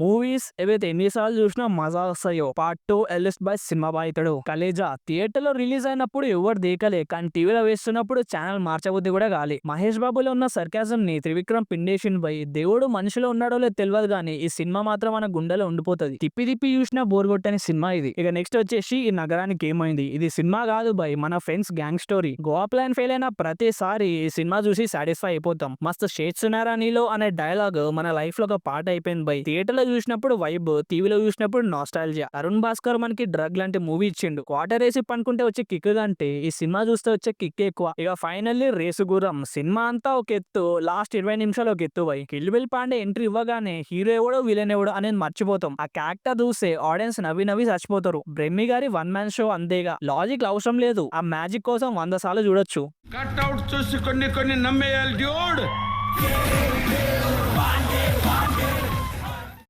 Movies ఏవైతే ఎన్నిసార్లు చూసినా మజా వస్తాయో పార్ట్ 2 ఎలిస్ట్ బై సినిమా బాధితుడు కలేజా థియేటర్ లో రిలీజ్ అయినప్పుడు ఎవరు దేకలే కానీ టీవీలో వేస్తున్నప్పుడు ఛానల్ మార్చబుద్ధి కూడా గాలి. మహేష్ బాబులో ఉన్న సర్కాజం ని త్రివిక్రమ్ పిండేషన్ బై దేవుడు మనిషిలో ఉన్నాడో లేదు తెలియదు కానీ ఈ సినిమా మాత్రం మన గుండెలో ఉండిపోతుంది. తిప్పి తిప్పి చూసినా బోర్ కొట్టని సినిమా ఇది. ఇక నెక్స్ట్ వచ్చేసి ఈ నగరానికి ఏమైంది. ఇది సినిమా కాదు బై మన friends gang story. Goa plan fail అయిన ప్రతిసారి ఈ సినిమా చూసి సాటిస్ఫై అయిపోతాం. మస్తు షేడ్స్ ఉన్నారా నీలో అనే డైలాగ్ మన లైఫ్ లో ఒక పార్ట్ అయిపోయింది బై. థియేటర్ లో చూసినప్పుడు వైబ్, టీవీలో చూసినప్పుడు నాస్టాల్జియా. అరుణ్ భాస్కర్ మనకి డ్రగ్ లాంటి మూవీ ఇచ్చిండు. క్వార్టర్ వేసి పనుకుంటే వచ్చే కిక్ కంటే ఈ సినిమా చూస్తే వచ్చే కిక్ ఎక్కువ. ఇక ఫైనల్లీ రేసు గుర్రం సినిమా అంతా ఒక ఎత్తు, లాస్ట్ 20 నిమిషాలు ఒక ఎత్తు by. Kill bill Pandey entry ఇవ్వగానే హీరో ఎవడో విలన్ ఎవడో అనేది మర్చిపోతాం. ఆ క్యారెక్టర్ చూస్తే ఆడియన్స్ నవ్వి నవ్వి చచ్చిపోతారు. బ్రెమ్మి గారి వన్ మ్యాన్ షో అంతేగా, లాజిక్ అవసరం లేదు. ఆ మ్యాజిక్ కోసం 100 సార్లు చూడొచ్చు. కట్అవుట్ చూసి కొన్ని కొన్ని నమ్మేయాలి డ్యూడ్.